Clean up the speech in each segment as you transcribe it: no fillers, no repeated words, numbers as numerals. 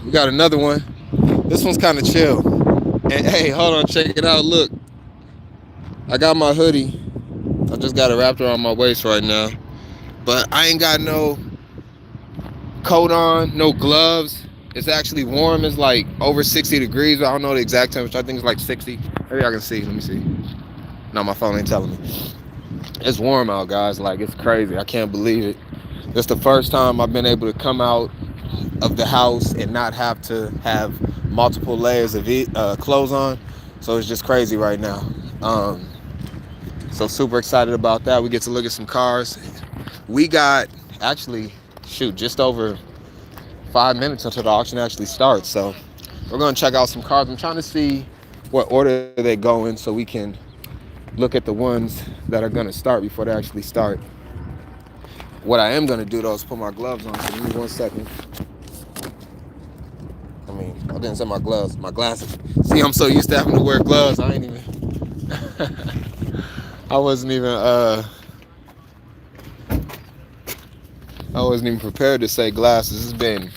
We got another one. This one's kind of chill. And hey, hold on, check it out. Look, I got my hoodie. I just got it wrapped around my waist right now. But I ain't got no coat on, no gloves. It's actually warm. It's like over 60 degrees. I don't know the exact temperature. I think it's like 60. Maybe I can see. Let me see. No, my phone ain't telling me. It's warm out, guys. Like, it's crazy. I can't believe it. It's the first time I've been able to come out of the house and not have to have multiple layers of clothes on. So it's just crazy right now. So super excited about that. We get to look at some cars. We got actually, just over 5 minutes until the auction actually starts. So we're gonna check out some cars. I'm trying to see what order they go in so we can look at the ones that are gonna start before they actually start. What I am gonna do though is put my gloves on. So give me 1 second. I didn't say my gloves, my glasses. See, I'm so used to having to wear gloves. I wasn't even I wasn't even prepared to say glasses. It's been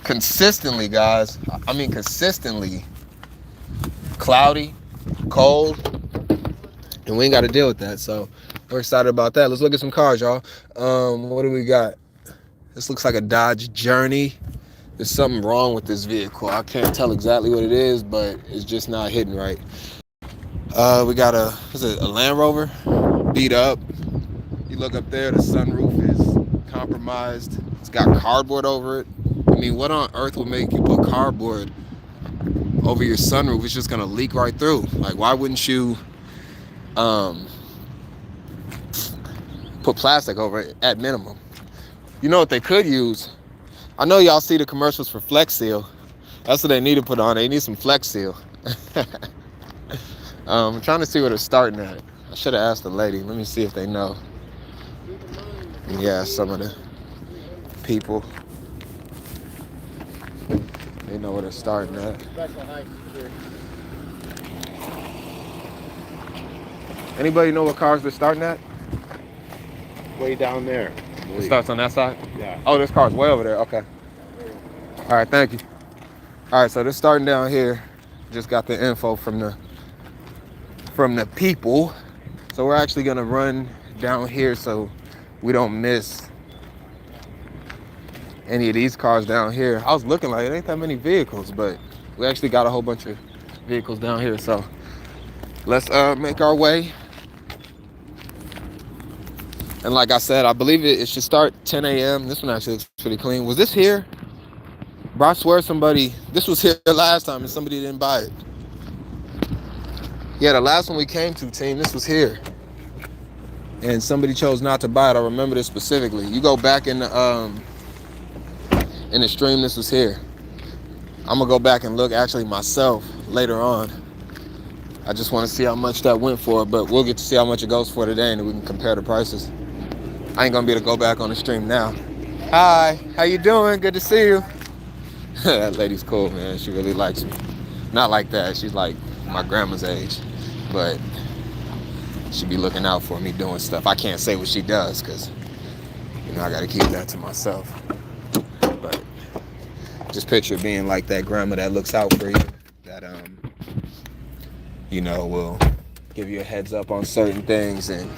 consistently, guys. Consistently cloudy, cold, and we ain't got to deal with that. So we're excited about that. Let's look at some cars, y'all. What do we got? This looks like a Dodge Journey. There's something wrong with this vehicle. I can't tell exactly what it is, but it's just not hitting right. We got a Land Rover, beat up. You look up there, the sunroof is compromised. It's got cardboard over it. What on earth would make you put cardboard over your sunroof? It's just gonna leak right through. Like, why wouldn't you put plastic over it at minimum? You know what they could use? I know y'all see the commercials for Flex Seal. That's what they need to put on. They need some Flex Seal. I'm trying to see where they're starting at. I should have asked the lady. Let me see if they know. Yeah, some of the people, they know where they're starting at. Anybody know what cars they're starting at? Way down there. It starts on that side? Yeah. Oh, this car's way over there. Okay. All right, thank you. All right, so they're starting down here. Just got the info from the people. So we're actually gonna run down here so we don't miss any of these cars down here. I was looking like it ain't that many vehicles, but we actually got a whole bunch of vehicles down here. So let's make our way. And like I said, I believe it should start 10 a.m. This one actually looks pretty clean. Was this here? Bro, I swear this was here last time and somebody didn't buy it. Yeah, the last one we came to, team, this was here. And somebody chose not to buy it. I remember this specifically. You go back in the stream, this was here. I'm gonna go back and look actually myself later on. I just want to see how much that went for, but we'll get to see how much it goes for today and we can compare the prices. I ain't gonna be able to go back on the stream now. Hi, how you doing? Good to see you. That lady's cool, man. She really likes me. Not like that. She's like my grandma's age, but she be looking out for me doing stuff. I can't say what she does because, I gotta keep that to myself. But just picture being like that grandma that looks out for you, that will give you a heads up on certain things and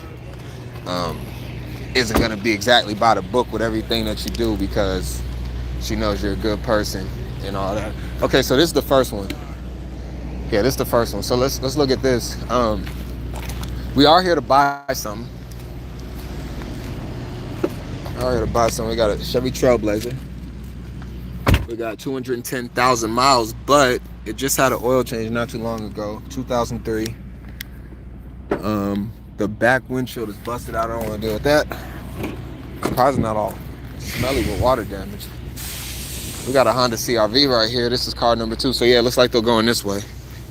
isn't gonna be exactly by the book with everything that you do because she knows you're a good person and all that. Okay, so this is the first one. Yeah, this is the first one. So let's look at this. We are here to buy something. We got a Chevy Trailblazer. We got 210,000 miles, but it just had an oil change not too long ago, 2003. The back windshield is busted out. I don't want to deal with that. Probably not all smelly with water damage. We got a Honda CR-V right here. This is car number 2. So yeah, it looks like they'll go in this way.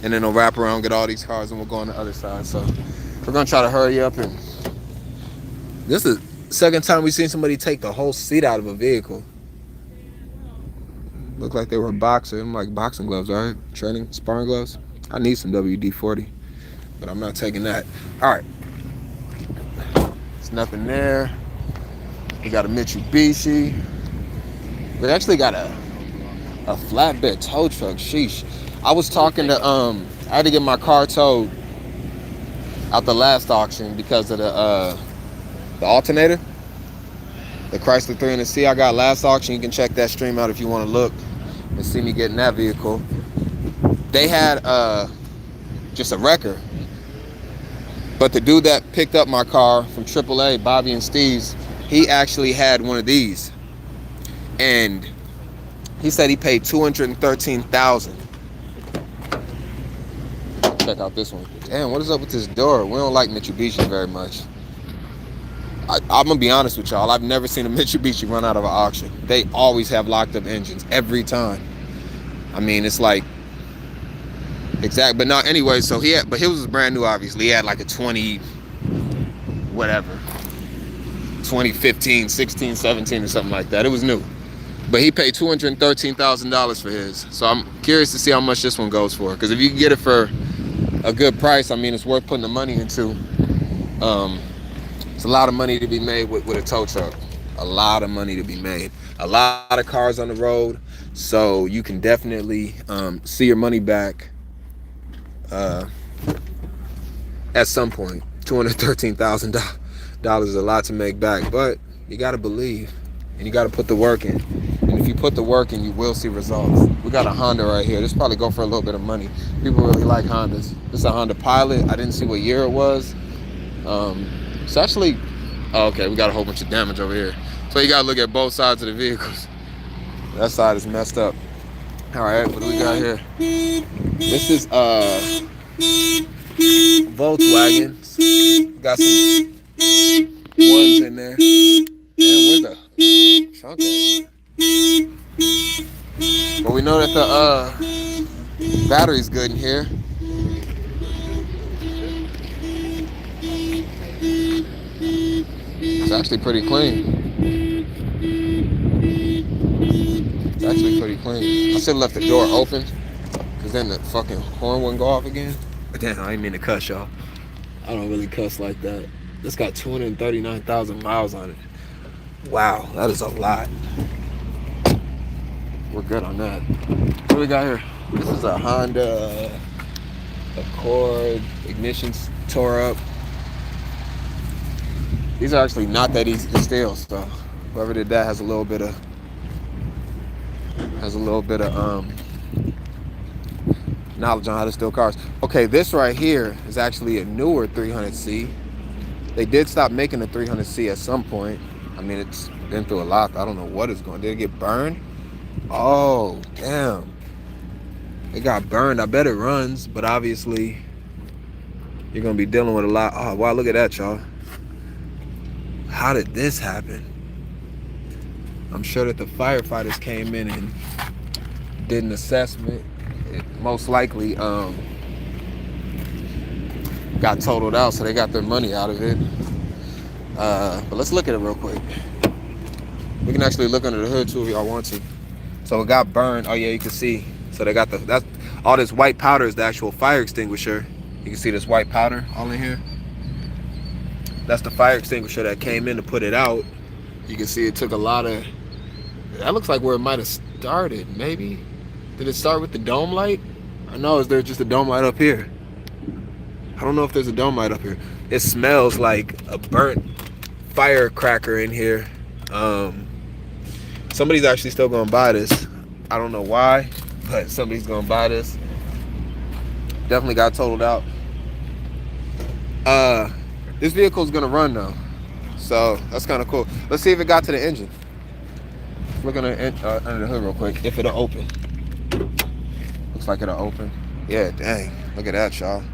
And then they'll wrap around, get all these cars, and we'll go on the other side. So we're going to try to hurry up. And this is the second time we've seen somebody take the whole seat out of a vehicle. Looked like they were boxing, like boxing gloves, right? Training, sparring gloves. I need some WD-40, but I'm not taking that. All right. There's nothing there. We got a Mitsubishi. We actually got a A flatbed tow truck. Sheesh. I was talking to I had to get my car towed out the last auction because of the alternator. The Chrysler 300C I got last auction. You can check that stream out if you want to look and see me getting that vehicle. They had just a wrecker. But the dude that picked up my car from AAA, Bobby and Steve's, he actually had one of these. And he said he paid $213,000. Check out this one. Damn, what is up with this door? We don't like Mitsubishi very much. I'm gonna be honest with y'all. I've never seen a Mitsubishi run out of an auction. They always have locked up engines every time. I mean, it's like exact. But not anyway. So but he was brand new. Obviously, he had like a 2015, 16, 17, or something like that. It was new. But he paid $213,000 for his. So I'm curious to see how much this one goes for. Because if you can get it for a good price, I mean, it's worth putting the money into. It's a lot of money to be made with a tow truck. A lot of money to be made. A lot of cars on the road. So you can definitely see your money back at some point. $213,000 is a lot to make back. But you got to believe. And you got to put the work in. And if you put the work in, you will see results. We got a Honda right here. This probably go for a little bit of money. People really like Hondas. This is a Honda Pilot. I didn't see what year it was. It's actually, okay, we got a whole bunch of damage over here. So you got to look at both sides of the vehicles. That side is messed up. All right, what do we got here? This is Volkswagen. Got some ones in there. Damn, where's the trunk at? But we know that the battery's good in here. It's actually pretty clean. It's actually pretty clean. I should have left the door open, because then the fucking horn wouldn't go off again. But damn, I didn't mean to cuss, y'all. I don't really cuss like that. This got 239,000 miles on it. Wow, that is a lot. We're good on that. What do we got here? This is a Honda Accord. Ignition's tore up. These are actually not that easy to steal, so whoever did that has a little bit of knowledge on how to steal cars. Okay, this right here is actually a newer 300C. They did stop making the 300C at some point. I mean, it's been through a lot. I don't know what it's going. Did it get burned? Oh, damn. It got burned. I bet it runs, but obviously you're going to be dealing with a lot. Oh, wow, look at that, y'all. How did this happen? I'm sure that the firefighters came in and did an assessment. It most likely got totaled out, so they got their money out of it. But let's look at it real quick. We can actually look under the hood too if y'all want to. So it got burned. Oh yeah, you can see. So they got that's all this white powder is the actual fire extinguisher. You can see this white powder all in here. That's the fire extinguisher that came in to put it out. You can see it took a lot of. That looks like where it might have started. Maybe. Did it start with the dome light? Or no, is there just a dome light up here? I don't know if there's a dome light up here. It smells like a burnt firecracker in here. Somebody's actually still gonna buy this. I don't know why, but somebody's gonna buy this. Definitely got totaled out. This vehicle's gonna run though, so that's kind of cool. Let's see if it got to the engine. Look under the hood real quick. If it'll open. Looks like it'll open. Yeah, dang. Look at that, y'all.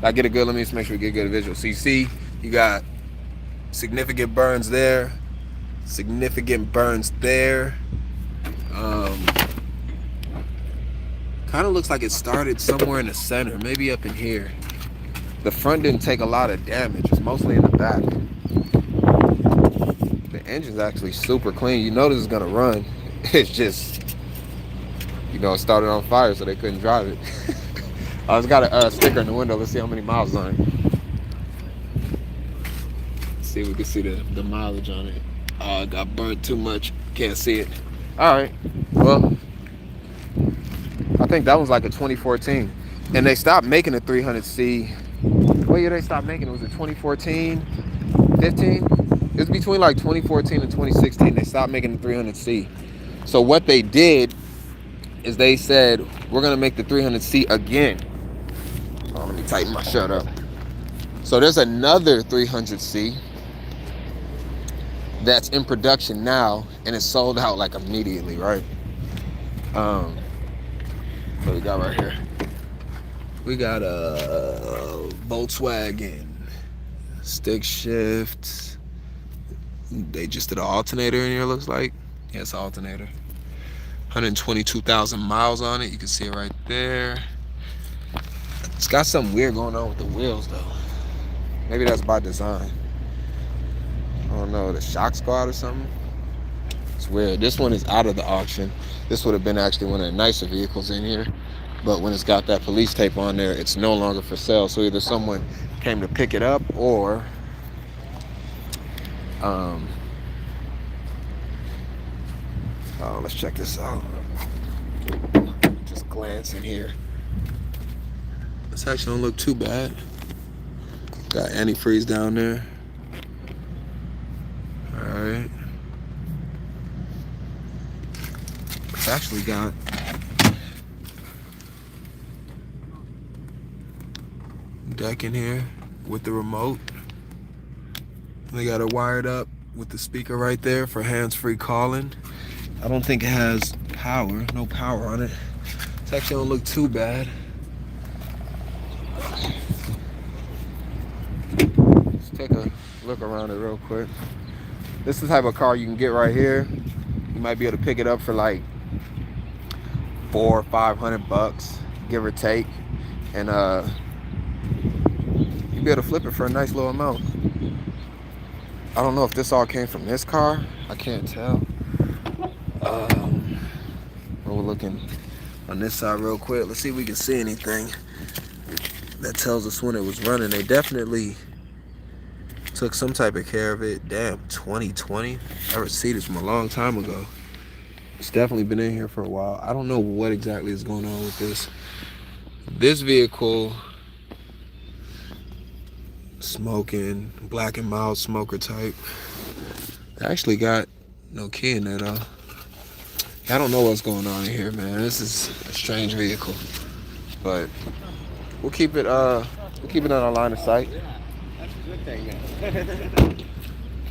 I get a good. Let me just make sure we get a good visual. So you see, you got significant burns there, significant burns there. Kind of looks like it started somewhere in the center, maybe up in here. The front didn't take a lot of damage. It's mostly in the back. The engine's actually super clean. You know this is gonna run. It's just, you know, it started on fire, so they couldn't drive it. It's got a sticker in the window. Let's see how many miles on it. Let's see if we can see the mileage on it. Oh, it got burnt too much. Can't see it. All right. Well, I think that was like a 2014. And they stopped making the 300C. What year they stopped making it? Was it 2014, 15? It was between like 2014 and 2016. They stopped making the 300C. So what they did is they said, we're going to make the 300C again. Oh, let me tighten my shirt up. So there's another 300C that's in production now, and it's sold out like immediately, right? So we got right here. We got a Volkswagen stick shift. They just did an alternator in here, looks like. Yeah, it's an alternator. 122,000 miles on it. You can see it right there. It's got something weird going on with the wheels, though. Maybe that's by design. I don't know, the shock squad or something. It's weird. This one is out of the auction. This would have been actually one of the nicer vehicles in here. But when it's got that police tape on there, it's no longer for sale. So either someone came to pick it up or let's check this out. Just glance in here. This actually don't look too bad. Got antifreeze down there. Alright. It's actually got deck in here with the remote. They got it wired up with the speaker right there for hands-free calling. I don't think it has power, no power on it. It actually don't look too bad. Let's take a look around it real quick. This is the type of car you can get right here. You might be able to pick it up for like $400 or $500, give or take, and you'll be able to flip it for a nice little amount. I don't know if this all came from this car. I can't tell. We're looking on this side real quick. Let's see if we can see anything that tells us when it was running. They definitely took some type of care of it. Damn, 2020. I received this from a long time ago. It's definitely been in here for a while. I don't know what exactly is going on with this. This vehicle, smoking, black and mild smoker type. I actually got no key in there though. I don't know what's going on in here, man. This is a strange vehicle, but we'll keep it on our line of sight. That's a good thing, man.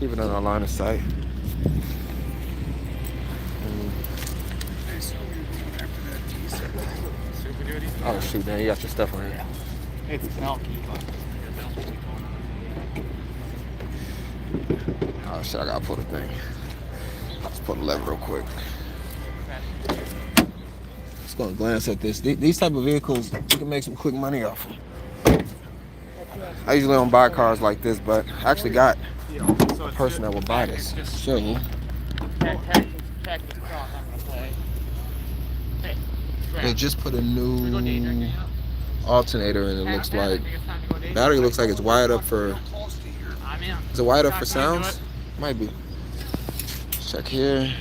Keep it on our line of sight. Oh shoot, man, you got your stuff on here. It's milky. Oh shit, I gotta pull the thing. Let's pull the lever real quick. Just gonna glance at this. These type of vehicles, you can make some quick money off them. I usually don't buy cars like this, but I actually got a person that will buy this. So, they just put a new alternator in, it looks like. Battery looks like it's wired up for... Is it wired up for sounds? Might be. Let's check here.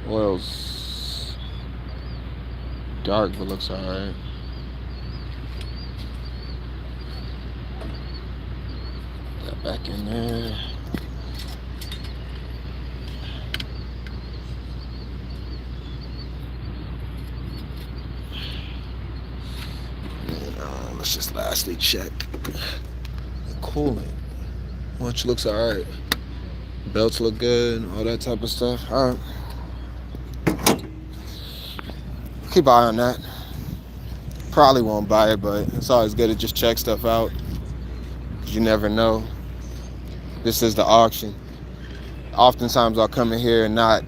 Oil's dark, but looks alright. That back in there. And let's just lastly check the coolant, which looks alright. Belts look good, all that type of stuff. Alright. Keep an eye on that. Probably won't buy it, but it's always good to just check stuff out. You never know. This is the auction. Oftentimes I'll come in here and not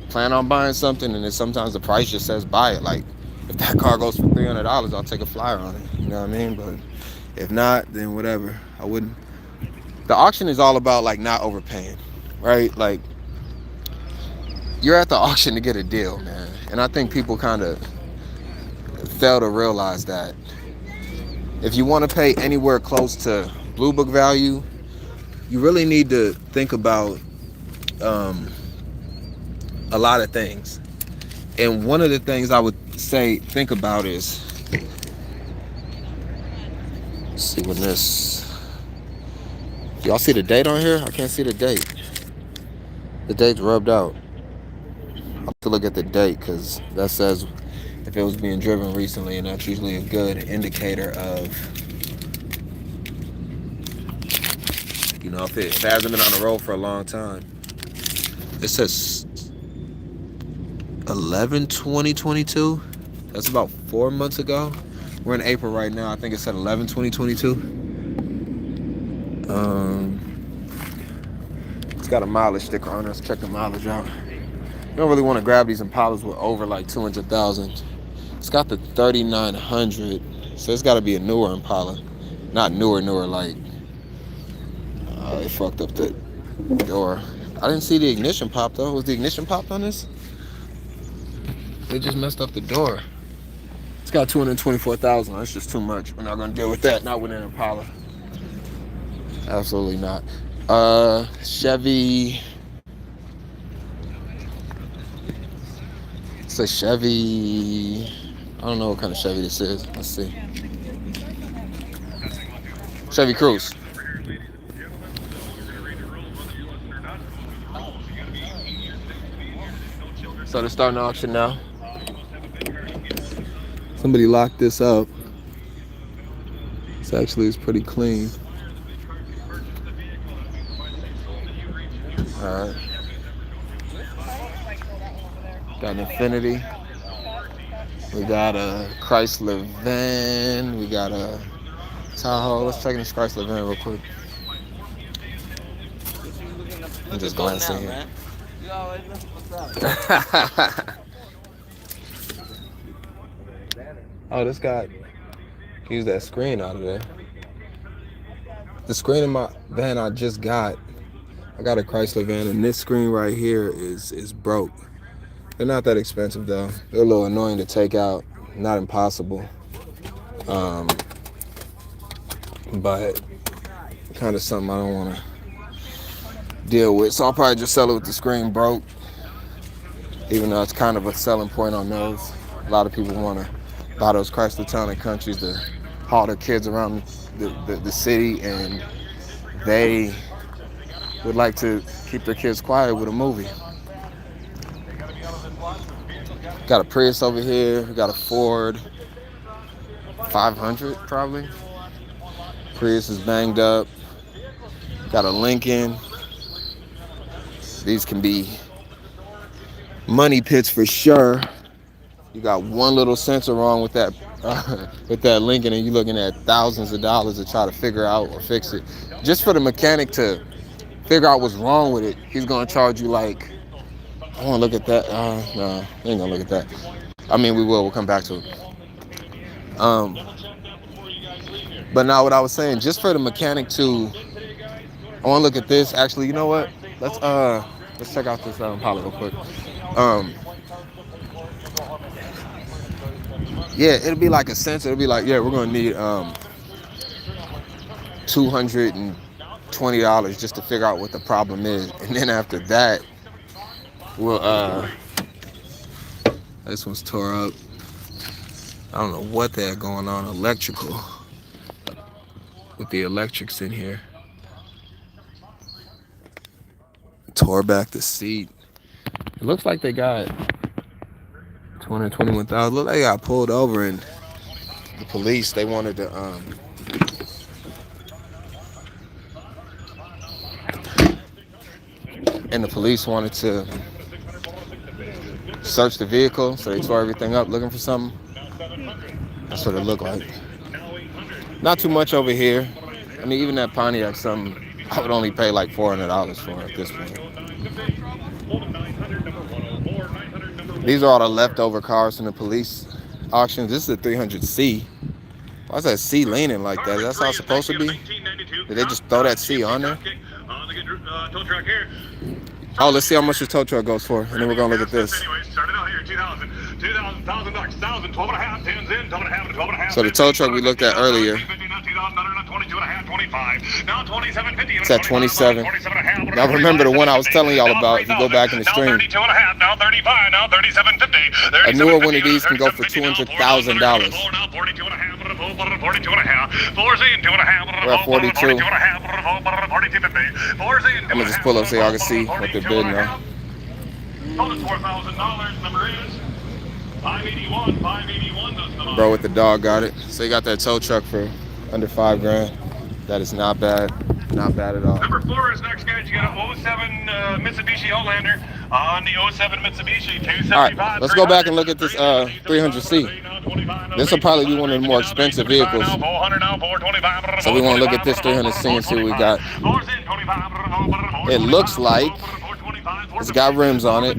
plan on buying something, and then sometimes the price just says buy it. Like if that car goes for $300, I'll take a flyer on it. You know what I mean? But if not, then whatever. I wouldn't. The auction is all about like not overpaying, right? Like you're at the auction to get a deal, man. And I think people kind of fail to realize that if you want to pay anywhere close to Blue Book value, you really need to think about a lot of things. And one of the things I would say, think about is, let's see when this, y'all see the date on here? I can't see the date. The date's rubbed out. I'll have to look at the date because that says if it was being driven recently, and that's usually a good indicator of, you know, if it hasn't been on the road for a long time. It says 11/20/22. That's about 4 months ago. We're in April right now. I think it said 11/20/22. It's got a mileage sticker on it. Let's check the mileage out. You don't really want to grab these Impalas with over like 200,000. It's got the 3900, so it's got to be a newer Impala. Not newer, like, they fucked up the door. I didn't see the ignition pop though. Was the ignition popped on this? They just messed up the door. It's got 224,000. That's just too much. We're not gonna deal with that. Not with an Impala. Absolutely not. Chevy. It's a Chevy. I don't know what kind of Chevy this is. Let's see. Chevy Cruze. So they're starting the auction now. Somebody locked this up. This actually is pretty clean. Alright. Got an Infiniti. We got a Chrysler van. We got a Tahoe. Let's check in this Chrysler van real quick. I'm just glancing here. Oh, this guy used that screen out of there. The screen in my van I just got. I got a Chrysler van, and this screen right here is broke. They're not that expensive though. They're a little annoying to take out. Not impossible. But kind of something I don't want to deal with. So I'll probably just sell it with the screen broke. Even though it's kind of a selling point on those. A lot of people want to buy those Chrysler Town and Countries to haul their kids around the city, and they would like to keep their kids quiet with a movie. Got a Prius over here. We got a Ford 500 probably. Prius is banged up. Got a Lincoln. These can be money pits for sure. You got one little sensor wrong with that Lincoln, and you're looking at thousands of dollars to try to figure out or fix it. Just for the mechanic to figure out what's wrong with it, he's gonna charge you like, I want to look at that. No, we ain't gonna look at that. I mean, we will. We'll come back to it. But now, what I was saying, just for the mechanic to, I want to look at this. Actually, you know what? Let's check out this Impala real quick. Yeah, it'll be like a sensor. It'll be like, yeah, we're gonna need $220 just to figure out what the problem is, and then after that, we'll this one's tore up. I don't know what they had going on electrical with the electrics in here. Tore back the seat. It looks like they got 221,000. Look like they got pulled over, and the police, they wanted to and the police wanted to search the vehicle, so they tore everything up looking for something. That's what it looked like. Not too much over here. I mean, even that Pontiac, something I would only pay like $400 for at this point. These are all the leftover cars from the police auctions. This is a 300C. Why is that C leaning like that? That's how it's supposed to be? Did they just throw that C on there? Oh, let's see how much the tow truck goes for, and then we're gonna look at this. So the tow truck we looked at earlier, Now 27.50. It's at 27. Y'all remember the one I was telling y'all about if you go back in the stream. Now 32 and a half. Now 35. Now 37.50. A newer one of these can go for $200,000. Now 42 and a half. 42 and a half. Floors in 2 and a half. We're at 42. 42 and a half. 42.50. Floors in. I'm gonna just pull up so y'all can see what they're bidding on. Total $4,000. Number is 581. 581. Bro with the dog got it. So you got that tow truck for under $5,000. That is not bad. Not bad at all. Number 4 is next, guys. You got a 07 Mitsubishi Outlander on the 07 Mitsubishi 275. All right, let's go back and look at this 300C. This will probably be one of the more expensive vehicles. So we want to look at this 300C and see what we got. It looks like it's got rims on it.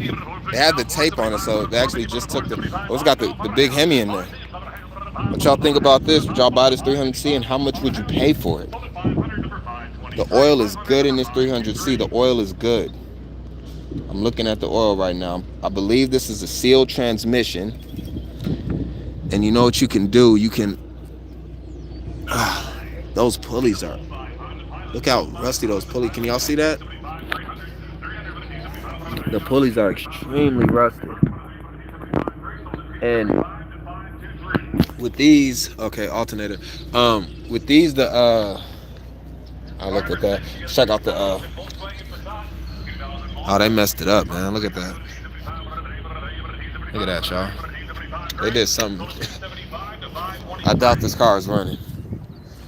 They had the tape on it, so they actually just took it's got the big Hemi in there. What y'all think about this? Would y'all buy this 300C, and how much would you pay for it? The oil is good in this 300C. The oil is good. I'm looking at the oil right now. I believe this is a sealed transmission. And you know what you can do? You can... those pulleys are... Look how rusty those pulleys... Can y'all see that? The pulleys are extremely rusty. And with these... Okay, alternator. With these, I look at that. Check out the... Oh, they messed it up, man. Look at that. Look at that, y'all. They did something. I doubt this car is running.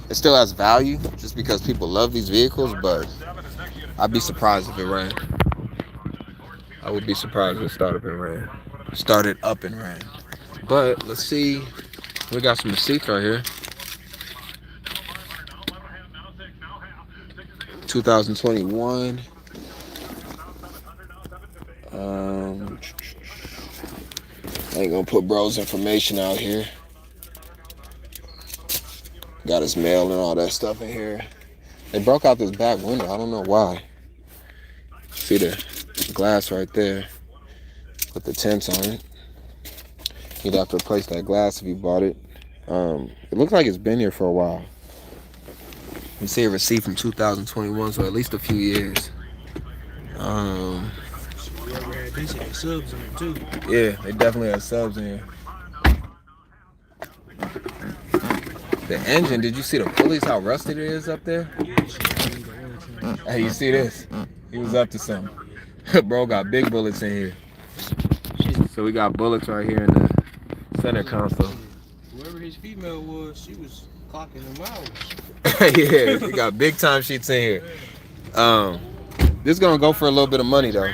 It still has value just because people love these vehicles, but I'd be surprised if it ran. I would be surprised if it started up and ran. But let's see. We got some receipts right here. 2021. I ain't gonna put bro's information out here. Got his mail and all that stuff in here. They broke out this back window. I don't know why. See the glass right there with the tints on it. You'd have to replace that glass if you bought it. It looks like it's been here for a while. You see a receipt from 2021, so at least a few years. Yeah, they definitely had subs in here. The engine, did you see the pulleys, how rusty it is up there? Hey, you see this? He was up to something. Bro got big bullets in here. So we got bullets right here in the center console. Whoever his female was, she was clocking him out. Yeah, we got big time sheets in here. This is gonna go for a little bit of money though.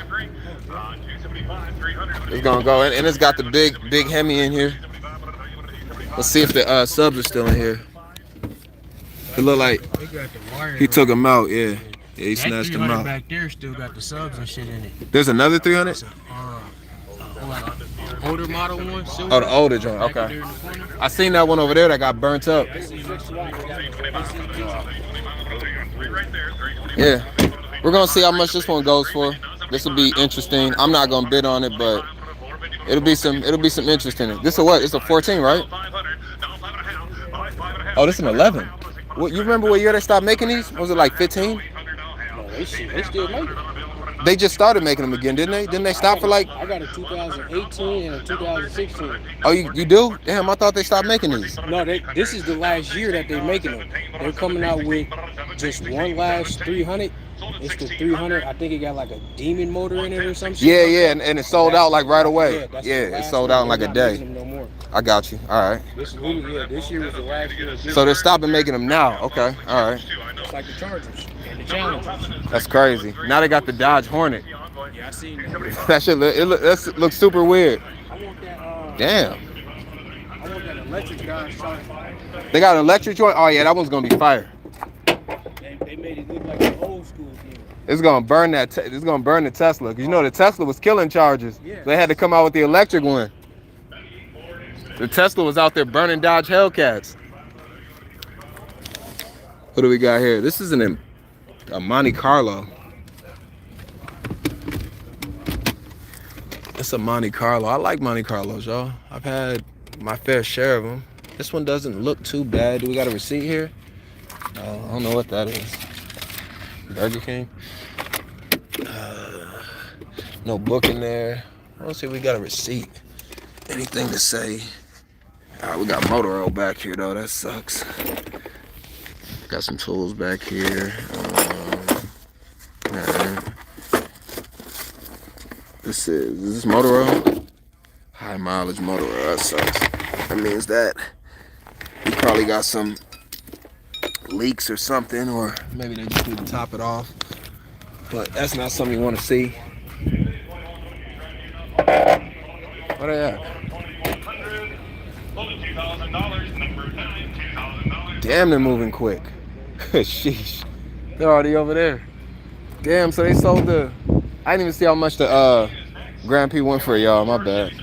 It's gonna go, and it's got the big Hemi in here. Let's see if the subs are still in here. It look like he took them out. Yeah, he snatched them out. Back there still got the subs and shit in it. There's another 300. Older model one. Oh, the older joint. Okay. I seen that one over there that got burnt up. Yeah, we're gonna see how much this one goes for. This will be interesting. I'm not gonna bid on it, but it'll be some interest in it. This is what? It's a 14, right? Oh, this is an 11. What, you remember what year they stopped making these? Was it like 15? No, they still make it. They just started making them again, didn't they? Didn't they stop for like? I got a 2018 and a 2016. Oh, you do? Damn, I thought they stopped making these. No, this is the last year that they're making them. They're coming out with just one last 300. It's the 300. I think it got like a demon motor in it or something. Yeah, and it sold out like right away. Yeah, it sold out in like a day. No more. I got you. All right. This year was the last year. So they're stopping making them now. Okay. All right. It's like the Chargers and the Challengers. That's crazy. Now they got the Dodge Hornet. Yeah, I seen that. That shit looks super weird. I want that. Damn. I want that electric guy. They got an electric joint. Oh yeah, that one's gonna be fire. They made it look like an old school thing. It's gonna burn that. It's gonna burn the Tesla. Cause you know the Tesla was killing Chargers. Yeah. They had to come out with the electric one. The Tesla was out there burning Dodge Hellcats. What do we got here? This is a Monte Carlo. It's a Monte Carlo. I like Monte Carlos, y'all. I've had my fair share of them. This one doesn't look too bad. Do we got a receipt here? I don't know what that is. Burger King. No book in there. Let's see, we got a receipt. Anything to say? Alright, we got motor oil back here though. That sucks. Got some tools back here. Alright. Is this motor oil? High mileage motor oil. That sucks. That means that we probably got some leaks or something, or maybe they just need to top it off. But that's not something you want to see. What are they at? Damn, they're moving quick. Sheesh. They're already over there. Damn, so they sold the... I didn't even see how much the Grand Prix went for, y'all. My bad.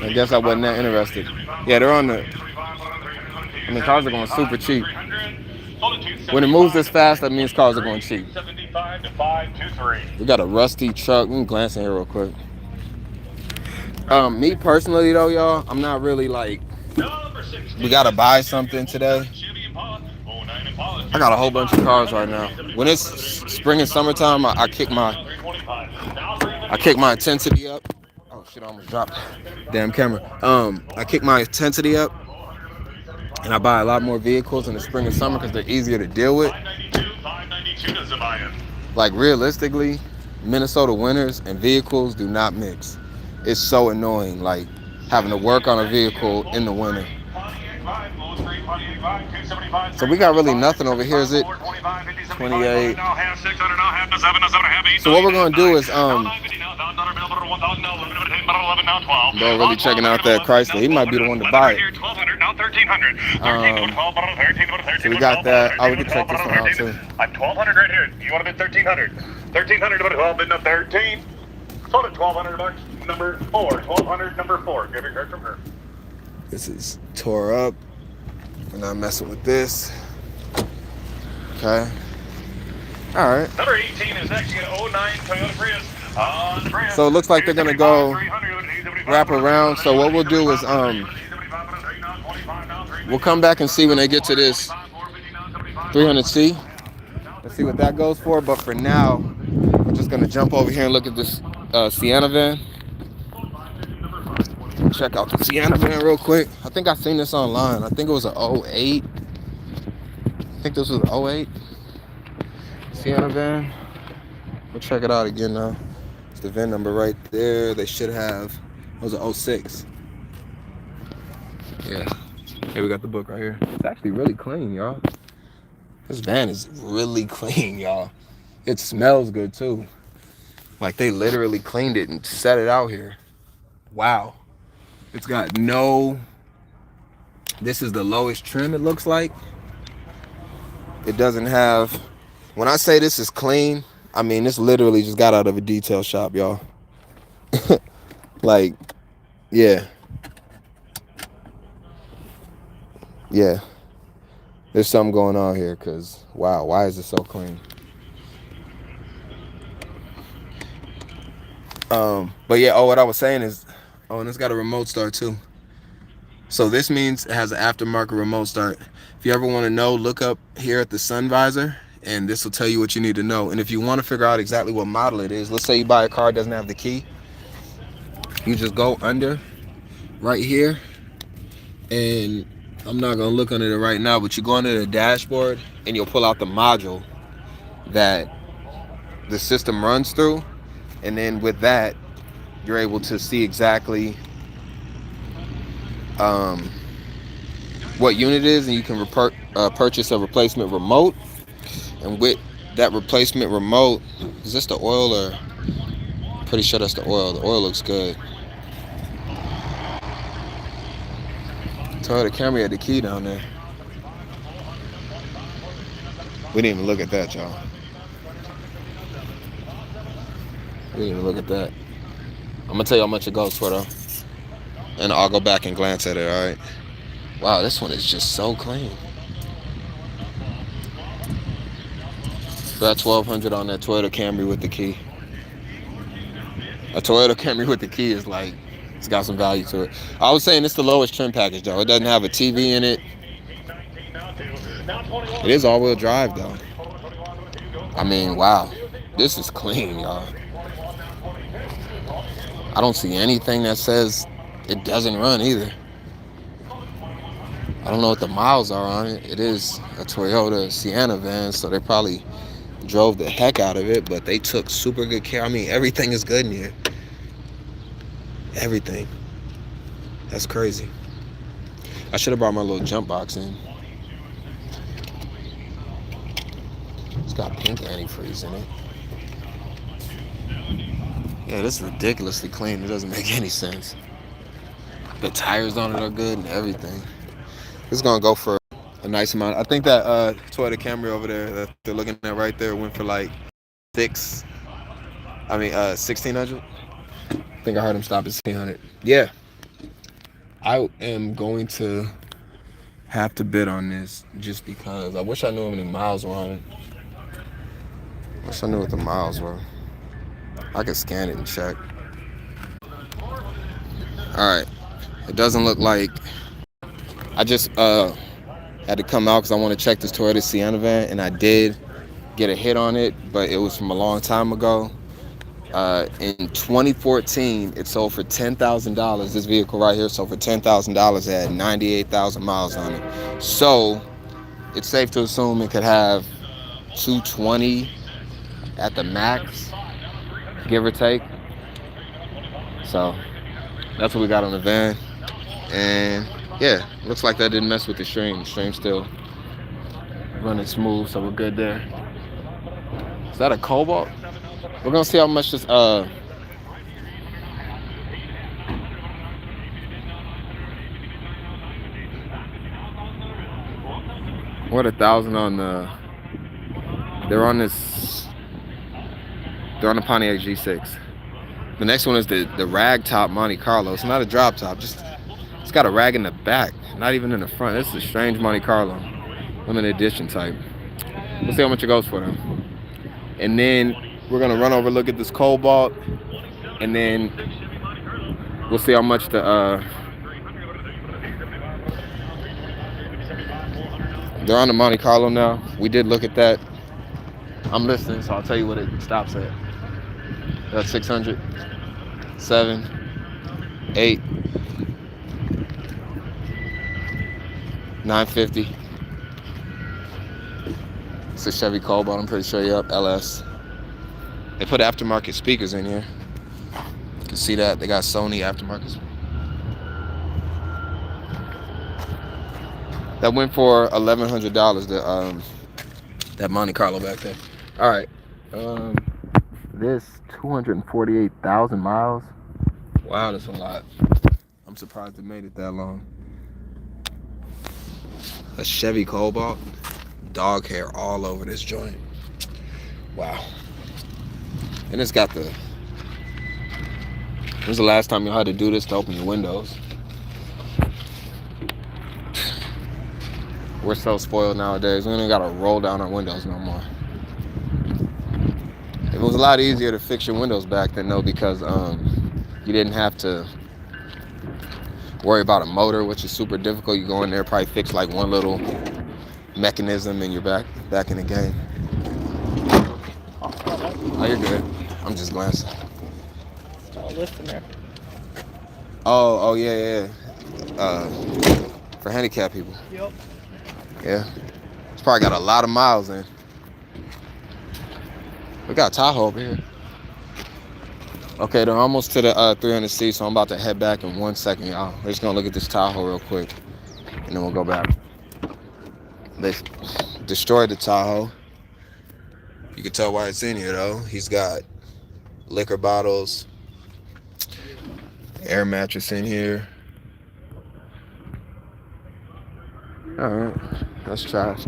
I guess I wasn't that interested. Yeah, they're on the... I mean, cars are going super cheap. When it moves this fast, that means cars are going cheap. We got a rusty truck. Let me glance in here real quick. Me personally, though, y'all, I'm not really like... We got to buy something today. I got a whole bunch of cars right now. When it's spring and summertime, I kick my intensity up. Oh shit! I almost dropped the damn camera. I kick my intensity up, and I buy a lot more vehicles in the spring and summer because they're easier to deal with. Like realistically, Minnesota winters and vehicles do not mix. It's so annoying, like having to work on a vehicle in the winter. So we got really nothing over here, is it? 28. So what we're gonna do is bro, really checking out that Chrysler. He might be the one to buy it. So we got that. Oh, we can check this one out too. I'm 1,200 right here. You want to bid 1,300? 1,300, but well, bid up 13. Sold it $1,200. Number 4. 1,200. Number 4. Give your card from her. This is tore up. We're not messing with this. Okay. All right. Number 18 is actually an 09 Toyota Prius. So it looks like they're gonna go wrap around. So what we'll do is we'll come back and see when they get to this 300C. Let's see what that goes for. But for now, we're just gonna jump over here and look at this Sienna van. Check out the Sienna van real quick. I think I seen this online. I think it was an 08. I think this was an 08 Sienna van. We'll check it out again now. It's the VIN number right there. They should have. It was an 06. Yeah. Here we got the book right here. It's actually really clean, y'all. This van is really clean, y'all. It smells good too. Like they literally cleaned it and set it out here. Wow. It's got no... This is the lowest trim, it looks like. It doesn't have... When I say this is clean, I mean, this literally just got out of a detail shop, y'all. Like, yeah. Yeah. There's something going on here, because, wow, why is it so clean? But yeah, what I was saying is... Oh, and it's got a remote start too. So this means it has an aftermarket remote start. If you ever want to know, look up here at the sun visor, and this will tell you what you need to know. And if you want to figure out exactly what model it is, let's say you buy a car that doesn't have the key. You just go under right here, and I'm not going to look under it right now, but you go under the dashboard, and you'll pull out the module that the system runs through. And then with that, you're able to see exactly what unit it is, and you can purchase a replacement remote. And with that replacement remote, is this the oil or? Pretty sure that's the oil. The oil looks good. Toyota Camry had the key down there. We didn't even look at that, y'all. We didn't even look at that. I'm gonna tell you how much it goes for though, and I'll go back and glance at it. All right. Wow, this one is just so clean. So that's $1,200 on that Toyota Camry with the key. A Toyota Camry with the key is like, it's got some value to it. I was saying it's the lowest trim package though. It doesn't have a TV in it. It is all-wheel drive though. I mean, wow, this is clean, y'all. I don't see anything that says it doesn't run either. I don't know what the miles are on it. It is a Toyota Sienna van, so they probably drove the heck out of it, but they took super good care. I mean, everything is good in here. Everything. That's crazy. I should have brought my little jump box in. It's got pink antifreeze in it. Yeah, this is ridiculously clean. It doesn't make any sense. The tires on it are good and everything. This is gonna go for a nice amount. I think that Toyota Camry over there that they're looking at right there went for like 1,600. I think I heard him stop at 1,600. Yeah, I am going to have to bid on this just because I wish I knew how many miles were on it. Wish I knew what the miles were. I could scan it and check. Alright. It doesn't look like... I just had to come out because I want to check this Toyota Sienna van, and I did get a hit on it, but it was from a long time ago. In 2014, it sold for $10,000. This vehicle right here sold for $10,000. It had 98,000 miles on it. So it's safe to assume it could have 220 at the max, give or take. So that's what we got on the van. And yeah, looks like that didn't mess with the stream. The stream's still running smooth, so we're good there. Is that a Cobalt? We're gonna see how much this What 1,000 on the... They're on the Pontiac G6. The next one is the rag top Monte Carlo. It's not a drop top, just it's got a rag in the back, not even in the front. This is a strange Monte Carlo, limited edition type. We'll see how much it goes for them. And then we're gonna run over, look at this Cobalt, and then we'll see how much the they're on the Monte Carlo now. We did look at that. I'm listening, so I'll tell you what it stops at. That's 600, 7, 8, 950. It's a Chevy Cobalt, I'm pretty sure. Yep, LS. They put aftermarket speakers in here. You can see that. They got Sony aftermarket. That went for $1,100, that Monte Carlo back there. All right. This 248,000 miles. Wow, that's a lot. I'm surprised it made it that long. A Chevy Cobalt. Dog hair all over this joint. Wow. And it's got the... When's the last time you had to do this to open your windows? We're so spoiled nowadays. We don't gotta roll down our windows no more. It was a lot easier to fix your windows back then though, because you didn't have to worry about a motor, which is super difficult. You go in there, probably fix like one little mechanism, and you're back in the game. Oh, you're good. I'm just glancing. Listen there. Oh yeah. For handicapped people. Yep. Yeah. It's probably got a lot of miles in. We got a Tahoe over here. Okay, they're almost to the 300C, so I'm about to head back in 1 second, y'all. We're just gonna look at this Tahoe real quick, and then we'll go back. They destroyed the Tahoe. You can tell why it's in here, though. He's got liquor bottles, air mattress in here. All right, that's trash.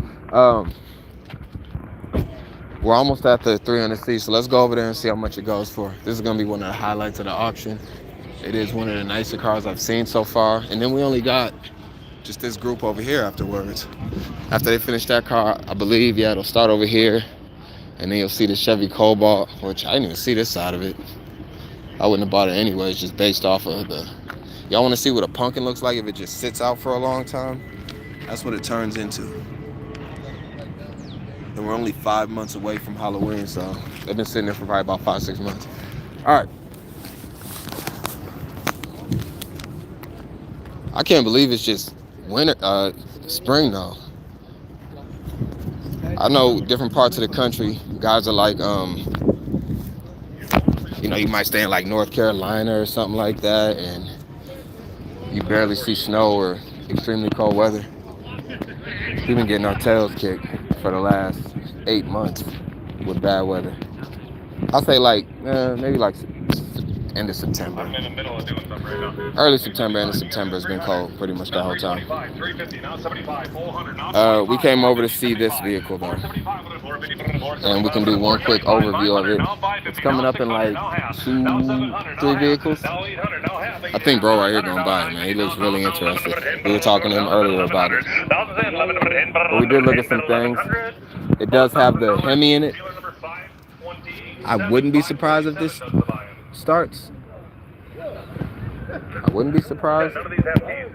We're almost at the 300C, so let's go over there and see how much it goes for. This is gonna be one of the highlights of the auction. It is one of the nicer cars I've seen so far. And then we only got just this group over here afterwards. After they finish that car, I believe, yeah, it'll start over here. And then you'll see the Chevy Cobalt, which I didn't even see this side of it. I wouldn't have bought it anyways, just based off of the... Y'all wanna see what a pumpkin looks like if it just sits out for a long time? That's what it turns into. And we're only 5 months away from Halloween, so they've been sitting there for probably about 5-6 months. All right. I can't believe it's just winter, spring though. I know different parts of the country, guys are like, you know, you might stay in like North Carolina or something like that, and you barely see snow or extremely cold weather. We've been getting our tails kicked for the last 8 months with bad weather. I'll say like, maybe like end of September. I'm in the middle of doing something right now. Early September, end of September has been cold pretty much the whole time. 350, now 75, 400, now We came over to see this vehicle though, and we can do one quick overview of it. It's coming up in like 2-3 vehicles. I think bro right here gonna buy it, man. He looks really interested. We were talking to him earlier about it. But we did look at some things. It does have the Hemi in it. I wouldn't be surprised if this starts. I wouldn't be surprised. None of these have keys.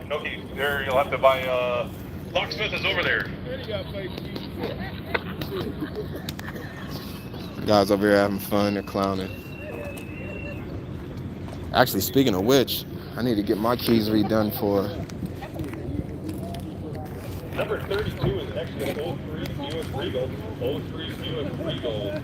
No keys. There, you'll have to buy. Locksmith is over there. Guys over here having fun. They're clowning. Actually, speaking of which, I need to get my keys redone for. Number 32 is actually 03 Buick Regal. 03 Buick Regal.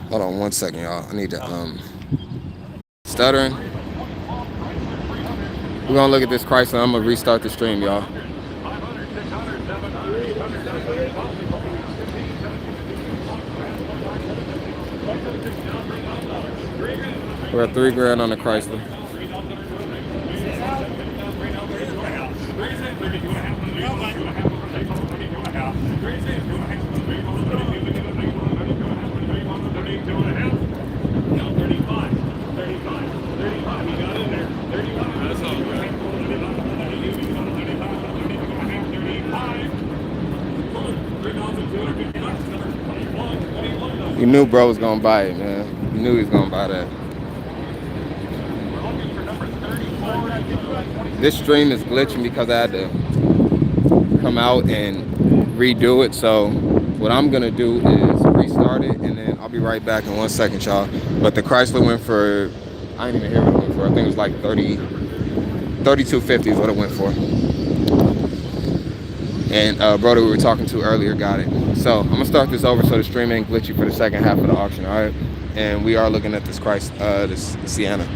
Hold on 1 second, y'all. I need to stuttering. We're gonna look at this Chrysler. I'm gonna restart the stream, y'all. We're at $3,000 on the Chrysler. You knew bro was gonna buy it, man. You knew he was gonna buy that. This stream is glitching because I had to come out and redo it. So what I'm gonna do is restart it, and then I'll be right back in 1 second, y'all. But the Chrysler went for, I didn't even hear what it went for. I think it was like $32.50 is what it went for. And bro that we were talking to earlier got it. So I'm gonna start this over so the stream ain't glitchy for the second half of the auction, all right? And we are looking at this Chrysler, this Sienna.